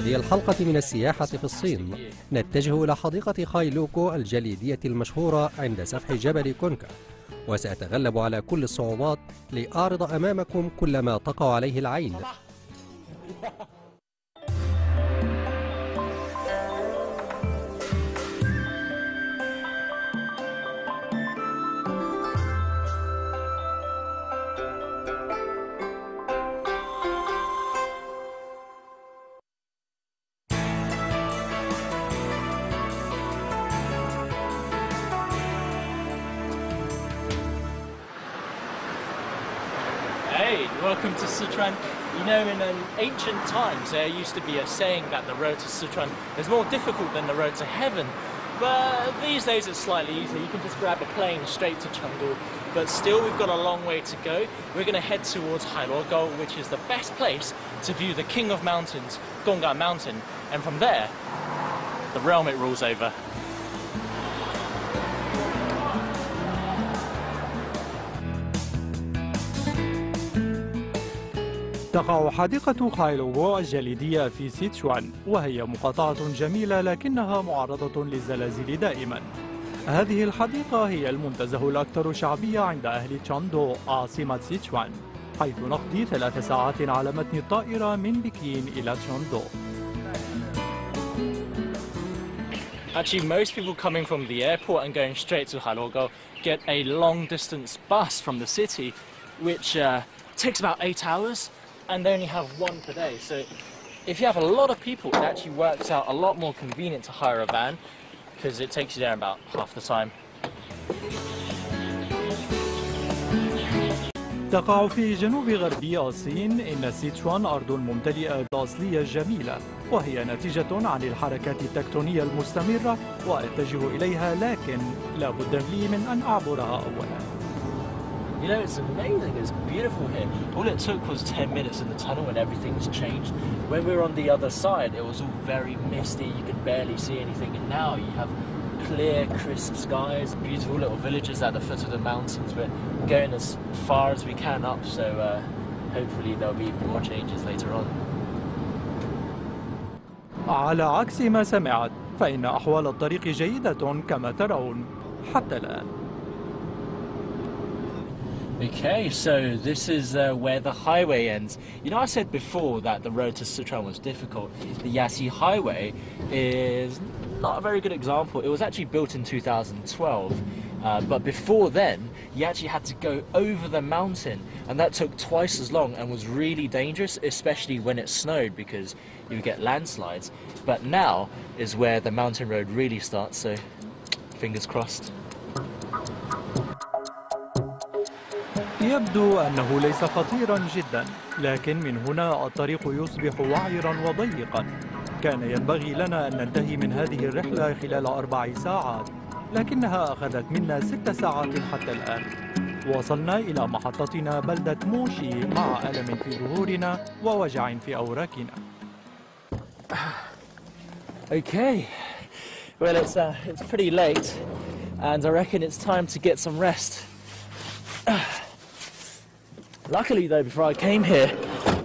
هذه الحلقة من السياحة في الصين نتجه إلى حديقة هيلوهقوه الجليدية المشهورة عند سفح جبل كونكا، وسأتغلب على كل الصعوبات لأعرض أمامكم كل ما تقع عليه العين. Hey, welcome to Sichuan. You know, in ancient times there used to be a saying that the road to Sichuan is more difficult than the road to heaven. But these days it's slightly easier. You can just grab a plane straight to Chengdu. But still, we've got a long way to go. We're going to head towards Hailuogo, which is the best place to view the king of mountains, Gongga Mountain. And from there, the realm it rules over. تقع حديقة هيلوهقوه الجليدية في سيتشوان، وهي مقاطعة جميلة لكنها معرضة للزلازل دائما. هذه الحديقة هي المنتزه الأكثر شعبية عند أهل تشاندو عاصمة سيتشوان، حيث نقضي 3 ساعات على متن الطائرة من بكين إلى تشاندو. Actually, most people coming from the airport and going straight to Hailuogo get a long distance bus from the city, which takes about 8 hours. And they only have one per day. So if you have a lot of people, it actually works out a lot more convenient to hire a van because it takes you there about half the time. تقع في جنوب غربي الصين. إن سيتشوان أرض ممتلئة بالأصلية جميلة، وهي نتيجة عن الحركات التكتونية المستمرة وأتجه إليها، لكن لا بد لي من أن أعبرها أولا. You know, it's amazing, it's beautiful here. All it took was 10 minutes in the tunnel and everything's changed. When we were on the other side, it was all very misty, you could barely see anything. And now you have clear, crisp skies, beautiful little villages at the foot of the mountains. We're going as far as we can up, so hopefully there'll be more changes later on. على عكس ما سمعت، فإن أحوال الطريق جيدة كما ترون حتى الآن. Okay, so this is where the highway ends. You know, I said before that the road to Sichuan was difficult. The Yasi Highway is not a very good example. It was actually built in 2012, but before then, you actually had to go over the mountain, and that took twice as long and was really dangerous, especially when it snowed because you would get landslides. But now is where the mountain road really starts, so fingers crossed. يبدو أنه ليس خطيرا جدا، لكن من هنا الطريق يصبح وعرا وضيقا. كان ينبغي لنا أن ننتهي من هذه الرحلة خلال 4 ساعات، لكنها أخذت منا 6 ساعات حتى الآن. وصلنا إلى محطتنا بلدة موشي مع ألم في ظهورنا ووجع في أوراقنا. Okay, well it's pretty late, and I reckon it's time to get some rest. Luckily though, before I came here,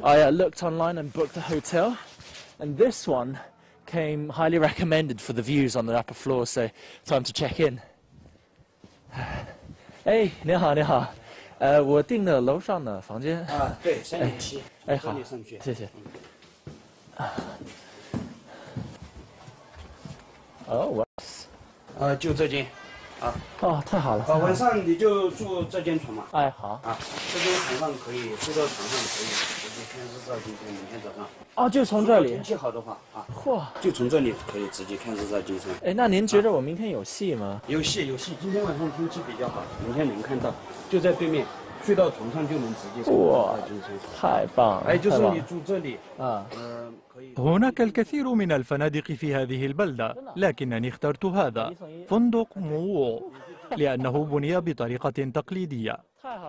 I looked online and booked a hotel, and this one came highly recommended for the views on the upper floor, so time to check in. Hey, 你好，你好，我订了楼上的房间。啊，对，307。哎，好，谢谢。哦，我。就这间。啊哦，太好了！晚上你就住这间床嘛。哎，好啊，这间床上可以睡到床上可以直接看日照金山，明天早上。哦，就从这里。天气好的话啊，嚯，就从这里可以直接看日照金山。哎，那您觉得我明天有戏吗？有戏，今天晚上天气比较好，明天能看到，就在对面，睡到床上就能直接看日照金山。太棒了！哎，就是你住这里啊。هناك الكثير من الفنادق في هذه البلدة، لكنني اخترت هذا فندق موو لأنه بني بطريقة تقليدية.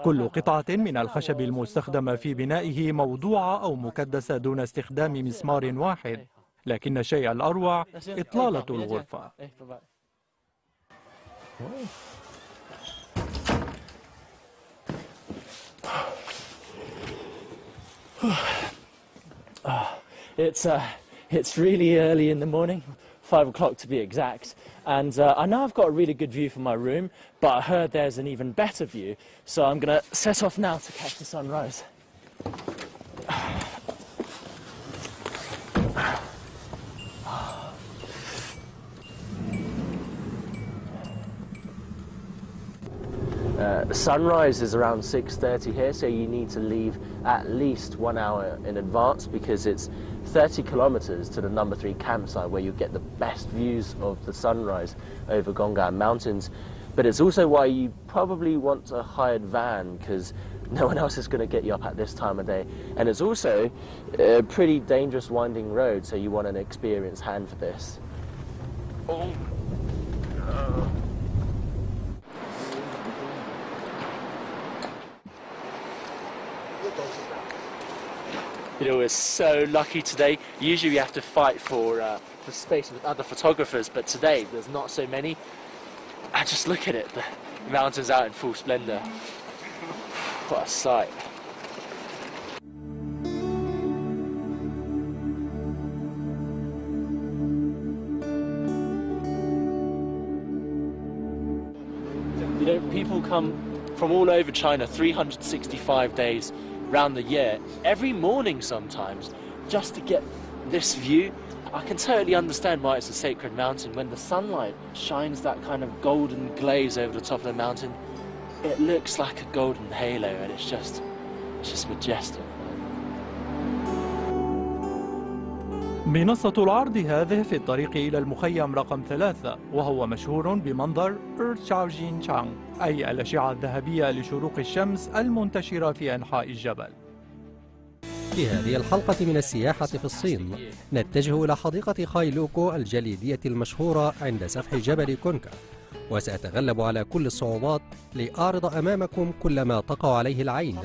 كل قطعة من الخشب المستخدمة في بنائه موضوعة أو مكدسة دون استخدام مسمار واحد، لكن الشيء الأروع إطلالة الغرفة. It's really early in the morning, 5 o'clock to be exact, and I know I've got a really good view from my room, but I heard there's an even better view, so I'm going to set off now to catch the sunrise. Sunrise is around 6:30 here, so you need to leave at least 1 hour in advance because it's 30 kilometers to the number 3 campsite where you get the best views of the sunrise over Gongan Mountains. But it's also why you probably want a hired van because no one else is going to get you up at this time of day. And it's also a pretty dangerous winding road, so you want an experienced hand for this. Oh. You know, we're so lucky today. Usually we have to fight for space with other photographers, but today there's not so many. And just look at it, the mountains out in full splendor. What a sight. You know, people come from all over China 365 days around the year, every morning sometimes, just to get this view. I can totally understand why it's a sacred mountain. When the sunlight shines that kind of golden glaze over the top of the mountain, it looks like a golden halo, and it's just majestic. منصة العرض هذه في الطريق إلى المخيم رقم 3، وهو مشهور بمنظر شانغ، أي الأشعة الذهبية لشروق الشمس المنتشرة في أنحاء الجبل. في هذه الحلقة من السياحة في الصين نتجه إلى حديقة هيلوهقوه الجليدية المشهورة عند سفح جبل كونكا، وسأتغلب على كل الصعوبات لأعرض أمامكم كل ما تقع عليه العين.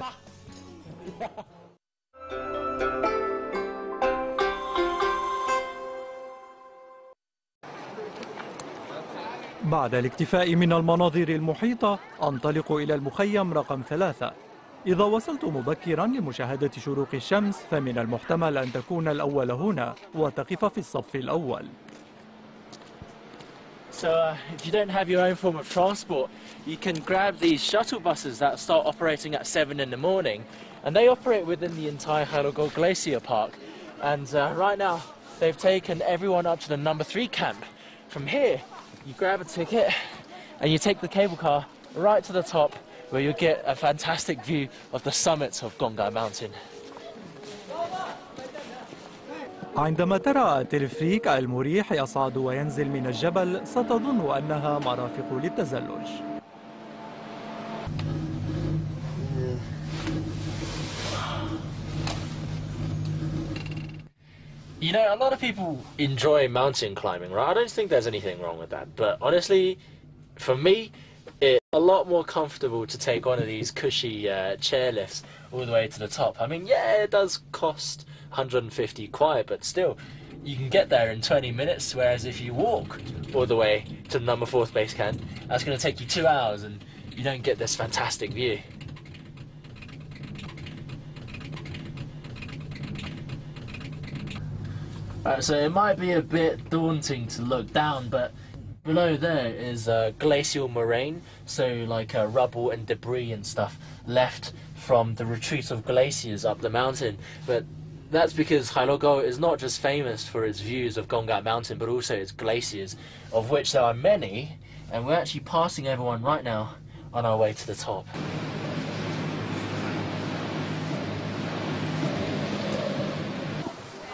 بعد الاكتفاء من المناظر المحيطة أنطلق إلى المخيم رقم 3. إذا وصلت مبكرا لمشاهدة شروق الشمس فمن المحتمل أن تكون الأول هنا وتقف في الصف الأول. So if you don't have your own form of transport, you can grab these shuttle buses that start operating at 7 in the morning, and they operate within the entire Heilogo Glacier Park. And right now they've taken everyone up to the number 3 camp. From here you grab a ticket and you take the cable car right to the top, where you get a fantastic view of the summits of Gongan Mountain. عندما ترى التلفريك المريح يصعد وينزل من الجبل ستظن أنها مرافق للتزلج. You know, a lot of people enjoy mountain climbing, right? I don't think there's anything wrong with that, but honestly, for me, it's a lot more comfortable to take one of these cushy chairlifts all the way to the top. I mean, yeah, it does cost 150 kwai, but still, you can get there in 20 minutes, whereas if you walk all the way to the number 4th base camp, that's going to take you 2 hours, and you don't get this fantastic view. So it might be a bit daunting to look down, but below there is a glacial moraine, so like rubble and debris and stuff left from the retreat of glaciers up the mountain. But that's because Heilogo is not just famous for its views of Gongan Mountain, but also its glaciers, of which there are many, and we're actually passing over one right now on our way to the top.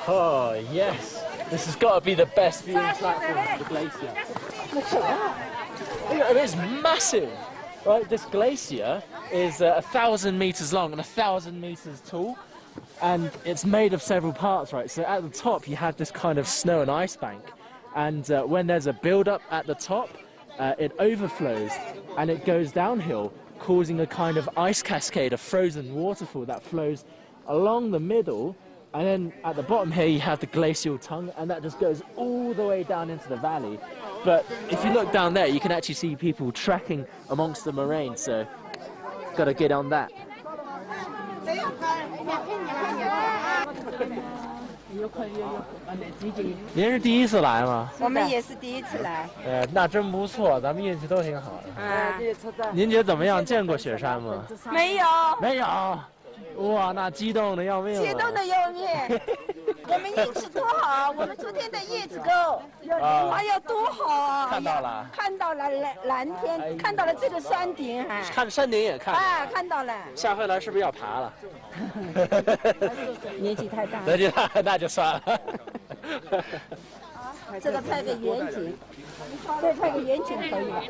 Oh yes, this has got to be the best viewing platform of the glacier. Look at that! Look at it, it's massive! Right, this glacier is 1,000 meters long and 1,000 meters tall, and it's made of several parts, right? So at the top you have this kind of snow and ice bank, and when there's a build-up at the top, it overflows and it goes downhill, causing a kind of ice cascade, a frozen waterfall that flows along the middle. And then at the bottom here you have the glacial tongue, and that just goes all the way down into the valley. But if you look down there, you can actually see people trekking amongst the moraine, so got to get on that. 您是第一次来吗？我们也是第一次来。那真不错，咱们运气都挺好的。啊，您觉得怎么样？见过雪山吗？没有，没有。哇，那激动的要命了。激动的要命。我们运气多好，我们昨天的叶子沟，哎呀，多好啊！看到了，看到了蓝天，看到了这个山顶，看山顶也看。啊，看到了。下回来是不是要爬了？年纪太大。年纪大，那就算了。这个拍个远景，再拍个远景可以了。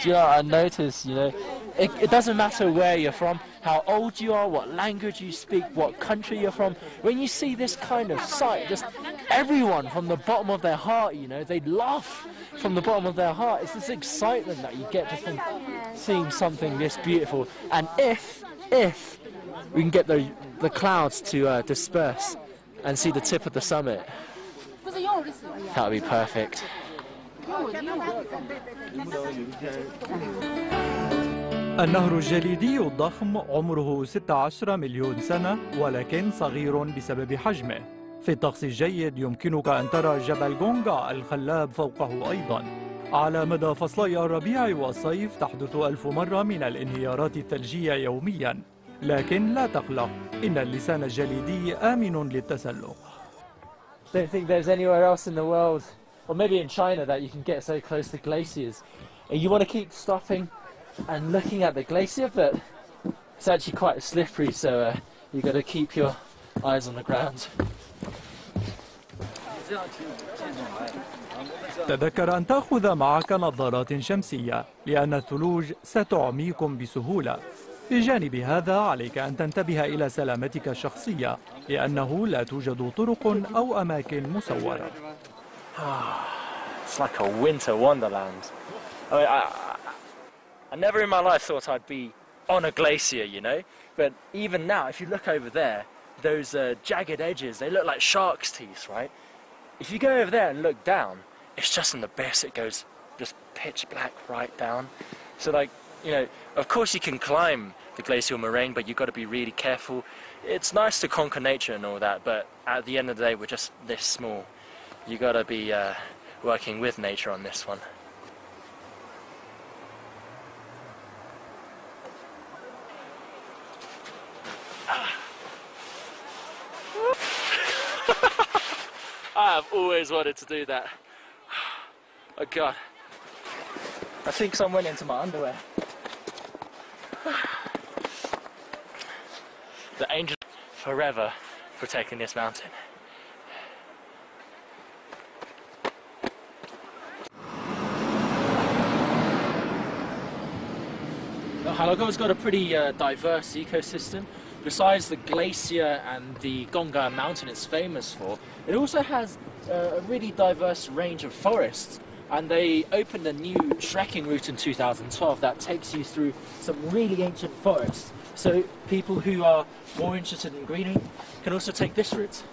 You know, I notice, you know, it doesn't matter where you're from, how old you are, what language you speak, what country you're from. When you see this kind of sight, just everyone from the bottom of their heart, you know, they laugh from the bottom of their heart. It's this excitement that you get just from seeing something this beautiful. And if we can get the clouds to disperse and see the tip of the summit, that would be perfect. النهر الجليدي الضخم عمره 16 مليون سنة، ولكن صغير بسبب حجمه. في الطقس الجيد يمكنك أن ترى جبل غونغا الخلاب فوقه أيضا. على مدى فصلي الربيع والصيف تحدث 1000 مرة من الانهيارات الثلجية يوميا، لكن لا تقلق، إن اللسان الجليدي آمن للتسلق. Don't think there's anywhere else in the world, or maybe in China, that you can get so close to glaciers. And you want to keep stopping and looking at the glacier, but it's actually quite slippery, so you've got to keep your eyes on the ground. تذكر أن تأخذ معك نظارات شمسية، لأن الثلوج ستعميكم بسهولة. بجانب هذا عليك أن تنتبه إلى سلامتك الشخصية، لأنه لا توجد طرق أو أماكن مسورة. It's like a winter wonderland. I mean, I never in my life thought I'd be on a glacier, you know, but even now, if you look over there, those jagged edges, they look like shark's teeth, right? If you go over there and look down, it's just an abyss. It goes just pitch black right down. So like, you know, of course you can climb the glacial moraine, but you've got to be really careful. It's nice to conquer nature and all that, but at the end of the day, we're just this small. You've got to be working with nature on this one. I have always wanted to do that. Oh God. I think some went into my underwear. The angel forever protecting this mountain. Halogo's got a pretty diverse ecosystem. Besides the glacier and the Gonga mountain it's famous for, it also has a really diverse range of forests. And they opened a new trekking route in 2012 that takes you through some really ancient forests. So people who are more interested in greenery can also take this route.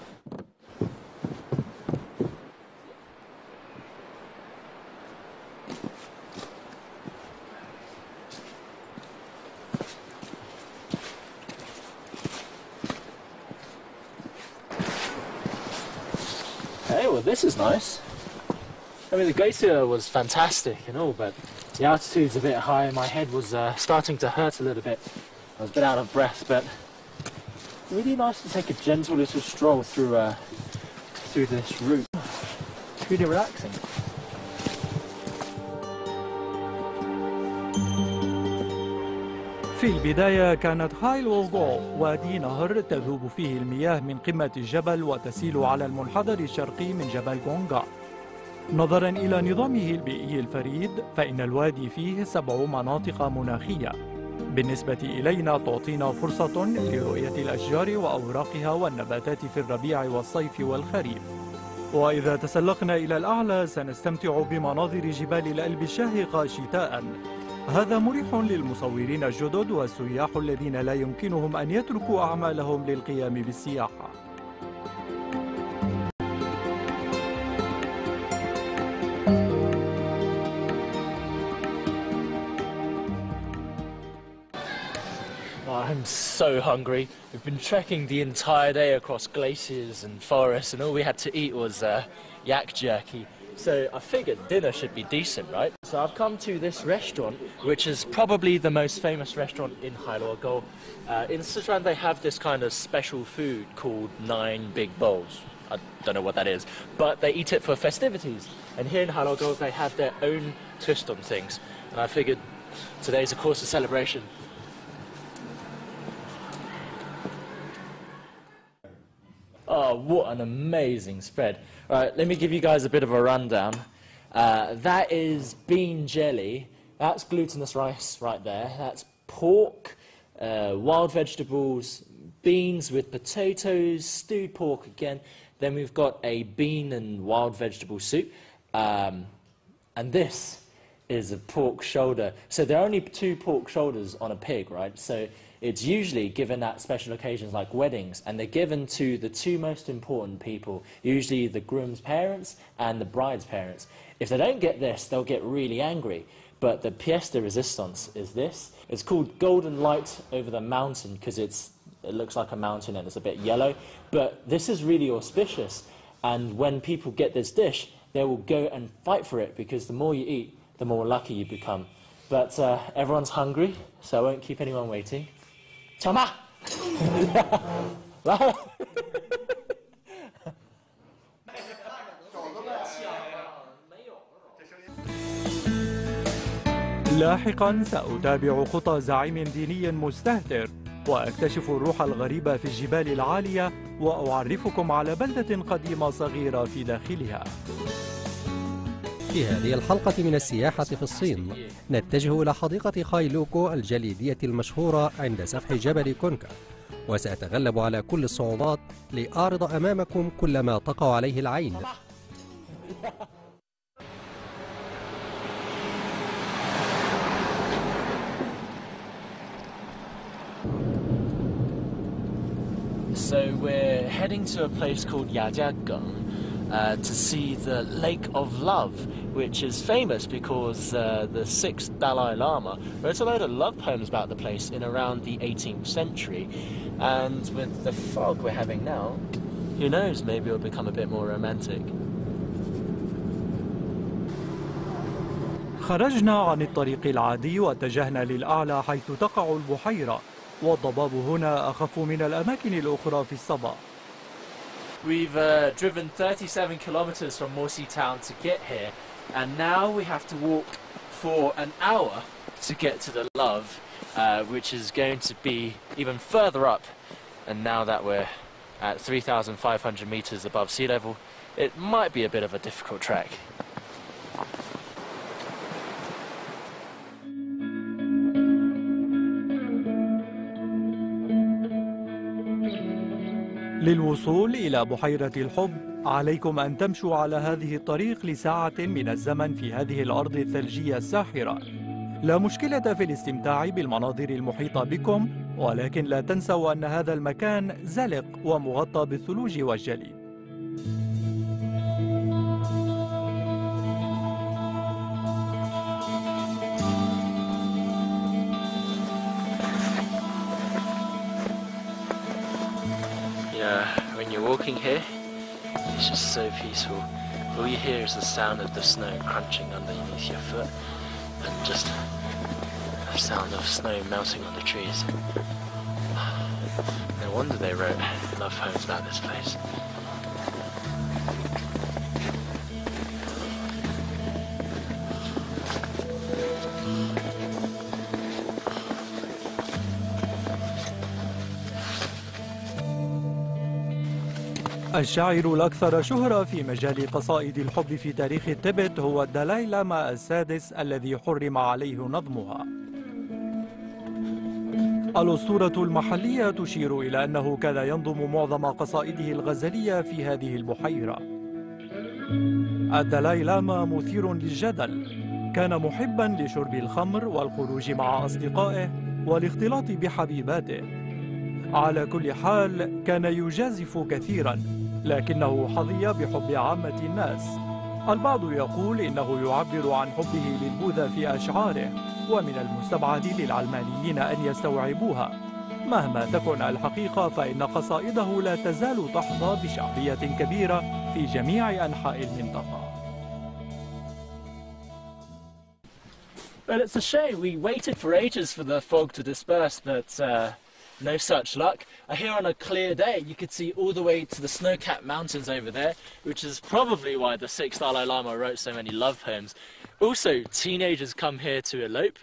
Hey, well this is nice. I mean, the glacier was fantastic and all, but the altitude's a bit high. My head was starting to hurt a little bit. I was a bit out of breath, but really nice to take a gentle little stroll through this route. It's really relaxing. في البداية كانت هيلوهقوه وادي نهر تذوب فيه المياه من قمة الجبل وتسيل على المنحدر الشرقي من جبل غونغا. نظراً إلى نظامه البيئي الفريد، فإن الوادي فيه 7 مناطق مناخية. بالنسبة إلينا تعطينا فرصة لرؤية الأشجار وأوراقها والنباتات في الربيع والصيف والخريف. وإذا تسلقنا إلى الأعلى سنستمتع بمناظر جبال الألب الشاهقة شتاءً. هذا مريح للمصورين الجدد والسياح الذين لا يمكنهم أن يتركوا أعمالهم للقيام بالسياحة. I'm so hungry. We've been trekking the entire day across glaciers and forests, and all we had to eat was yak jerky. So I figured dinner should be decent, right? So I've come to this restaurant, which is probably the most famous restaurant in Heiluoqo. In Sichuan, they have this kind of special food called 9 big bowls. I don't know what that is, but they eat it for festivities. And here in Heiluoqo, they have their own twist on things. And I figured today's, of course, a celebration. Oh, what an amazing spread. All right, let me give you guys a bit of a rundown. That is bean jelly. That's glutinous rice right there. That's pork, wild vegetables, beans with potatoes, stewed pork again. Then we've got a bean and wild vegetable soup. And this is a pork shoulder. So there are only 2 pork shoulders on a pig, right? So it's usually given at special occasions like weddings, and they're given to the 2 most important people, usually the groom's parents and the bride's parents. If they don't get this, they'll get really angry. But the pièce de résistance is this. It's called Golden Light Over the Mountain because it looks like a mountain and it's a bit yellow. But this is really auspicious, and when people get this dish, they will go and fight for it because the more you eat, the more lucky you become. But everyone's hungry, so I won't keep anyone waiting. Chama! لاحقا سأتابع خطى زعيم ديني مستهتر وأكتشف الروح الغريبة في الجبال العالية وأعرفكم على بلدة قديمة صغيرة في داخلها. في هذه الحلقة من السياحة في الصين نتجه إلى حديقة هيلوهقوه الجليدية المشهورة عند سفح جبل كونكا، وسأتغلب على كل الصعوبات لأعرض أمامكم كل ما تقع عليه العين. So we're heading to a place called Ya'jiag to see the Lake of Love, which is famous because the 6th Dalai Lama wrote a load of love poems about the place in around the 18th century. And with the fog we're having now, who knows, maybe it'll become a bit more romantic. خرجنا عن الطريق العادي واتجهنا للأعلى حيث تقع البحيرة، والضباب هنا أخف من الأماكن الأخرى في الصبا. We've driven 37 kilometers from Morsi town to get here, and now we have to walk for an hour to get to the Love, which is going to be even further up. And now that we're at 3,500 meters above sea level, it might be a bit of a difficult trek. للوصول إلى بحيرة الحب عليكم أن تمشوا على هذه الطريق لساعة من الزمن في هذه الأرض الثلجية الساحرة. لا مشكلة في الاستمتاع بالمناظر المحيطة بكم، ولكن لا تنسوا أن هذا المكان زلق ومغطى بالثلوج والجليد. When you're walking here, it's just so peaceful. All you hear is the sound of the snow crunching underneath your foot, and just the sound of snow melting on the trees. No wonder they wrote love poems about this place. الشاعر الأكثر شهرة في مجال قصائد الحب في تاريخ التبت هو الدالاي لاما السادس الذي حرم عليه نظمها. الأسطورة المحلية تشير إلى أنه كان ينظم معظم قصائده الغزلية في هذه البحيرة. الدالاي لاما مثير للجدل، كان محبا لشرب الخمر والخروج مع أصدقائه والاختلاط بحبيباته. على كل حال كان يجازف كثيرا، لكنه حظي بحب عامة الناس. البعض يقول إنه يعبر عن حبه للبوذا في أشعاره، ومن المستبعد للعلمانيين أن يستوعبوها. مهما تكن الحقيقة فإن قصائده لا تزال تحظى بشعبية كبيرة في جميع أنحاء المنطقة. But it's a shame. We waited for ages for the fog to disperse, but no such luck. Here on a clear day, you could see all the way to the snow-capped mountains over there, which is probably why the 6th Dalai Lama wrote so many love poems. Also, teenagers come here to elope,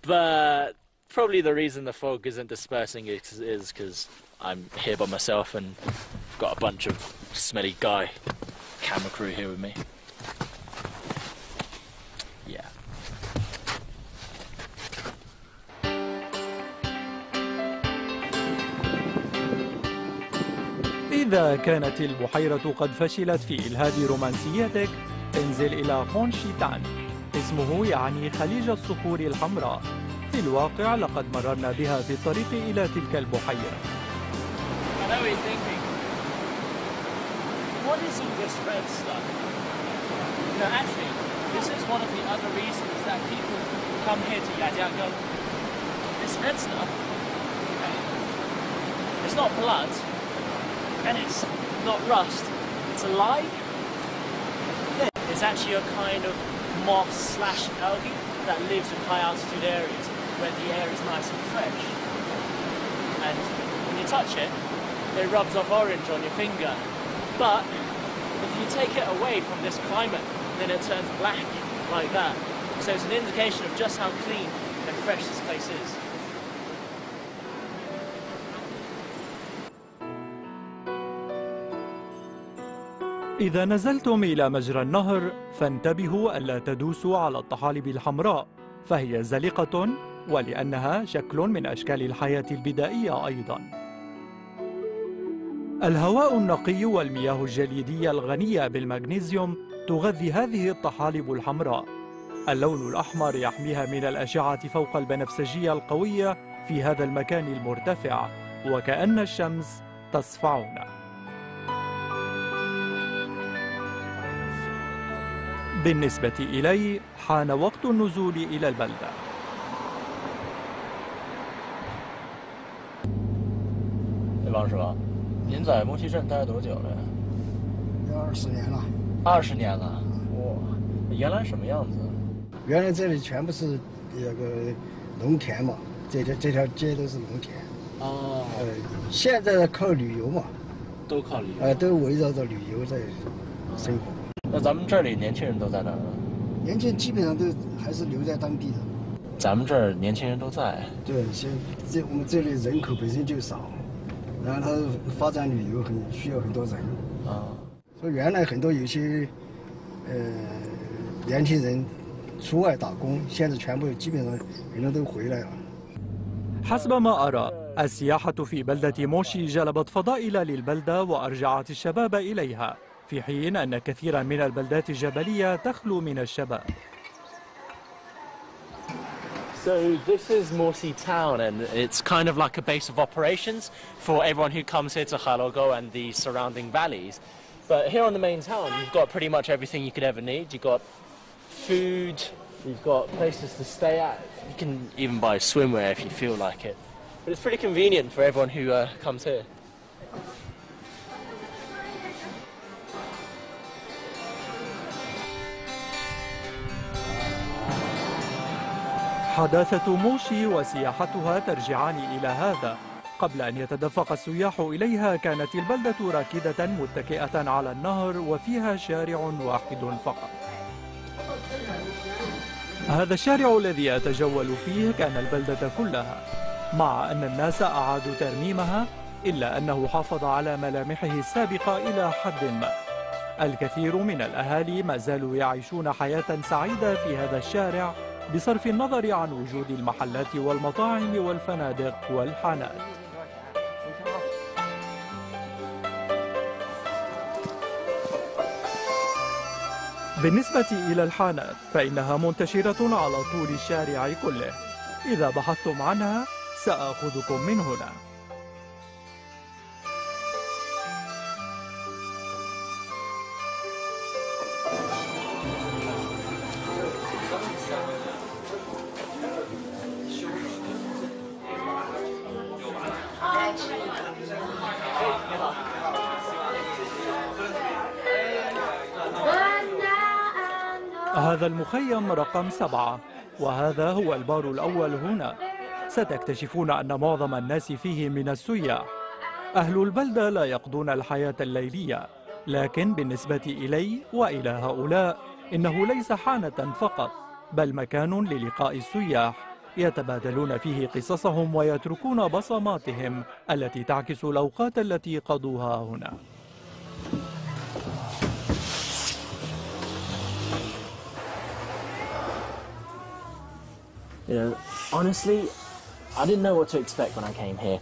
but probably the reason the fog isn't dispersing is because I'm here by myself and I've got a bunch of smelly guy camera crew here with me. Yeah. إذا كانت البحيرة قد فشلت في إلهاب رومانسيتك، انزل إلى خونشيتان. اسمه يعني خليج الصخور الحمراء. في الواقع لقد مررنا بها في الطريق إلى تلك البحيرة. I know what you're thinking. What is all this red stuff? No, actually, this is one of the other reasons that people come here to Ya'khana. This red stuff, okay, it's not blood, and it's not rust. It's alive. It's actually a kind of moss/algae that lives in high altitude areas where the air is nice and fresh. And when you touch it, it rubs off orange on your finger. But if you take it away from this climate, then it turns black like that. So it's an indication of just how clean and fresh this place is. إذا نزلتم إلى مجرى النهر فانتبهوا ألا تدوسوا على الطحالب الحمراء، فهي زلقة ولأنها شكل من أشكال الحياة البدائية أيضاً. الهواء النقي والمياه الجليدية الغنية بالمغنيسيوم تغذي هذه الطحالب الحمراء. اللون الأحمر يحميها من الأشعة فوق البنفسجية القوية في هذا المكان المرتفع، وكأن الشمس تصفعنا. بالنسبة إلي حان وقت النزول إلى البلدة. 王师傅，您在莫西镇待了多久了呀？有20年了。20年了，哇，原来什么样子？原来这里全部是那个农田嘛，这条街都是农田。哦。现在靠旅游嘛。都靠旅游。都围绕着旅游在生活。那咱们这里年轻人都在哪儿呢？年轻人基本上都还是留在当地的。咱们这儿年轻人都在。对，我们这里人口本身就少。 然后它发展旅游需要很多人啊，所以原来很多有些年轻人出外打工，现在全部基本上很多都回来了。 حسب ما أرى السياحة في بلدة موشي جلبت فضائل للبلدة وأرجعت الشباب إليها، في حين أن كثيرا من البلدات الجبلية تخلو من الشباب. So this is Morsi town, and it's kind of like a base of operations for everyone who comes here to Heilohaqoe and the surrounding valleys. But here on the main town, you've got pretty much everything you could ever need. You've got food, you've got places to stay at. You can even buy swimwear if you feel like it. But it's pretty convenient for everyone who comes here. حداثة موشي وسياحتها ترجعان إلى هذا. قبل أن يتدفق السياح إليها كانت البلدة راكدة متكئة على النهر وفيها شارع واحد فقط. هذا الشارع الذي أتجول فيه كان البلدة كلها، مع أن الناس أعادوا ترميمها إلا أنه حافظ على ملامحه السابقة إلى حد ما. الكثير من الأهالي ما زالوا يعيشون حياة سعيدة في هذا الشارع بصرف النظر عن وجود المحلات والمطاعم والفنادق والحانات. بالنسبة إلى الحانات فإنها منتشرة على طول الشارع كله. إذا بحثتم عنها سآخذكم من هنا. هذا المخيم رقم 7 وهذا هو البار الأول هنا. ستكتشفون أن معظم الناس فيه من السياح. أهل البلدة لا يقضون الحياة الليلية، لكن بالنسبة إلي وإلى هؤلاء إنه ليس حانة فقط، بل مكان للقاء السياح يتبادلون فيه قصصهم ويتركون بصماتهم التي تعكس الأوقات التي قضوها هنا. You know, honestly, I didn't know what to expect when I came here.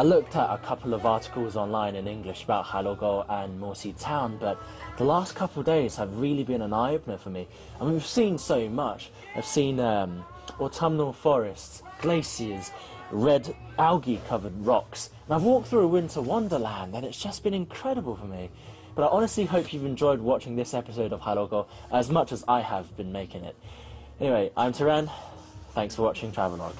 I looked at a couple of articles online in English about Heilohaqoe and Morsi town, but the last couple of days have really been an eye-opener for me. I mean, we've seen so much. I've seen autumnal forests, glaciers, red algae-covered rocks, and I've walked through a winter wonderland, and it's just been incredible for me. But I honestly hope you've enjoyed watching this episode of Heilohaqoe as much as I have been making it. Anyway, I'm Taran. Thanks for watching Travelog.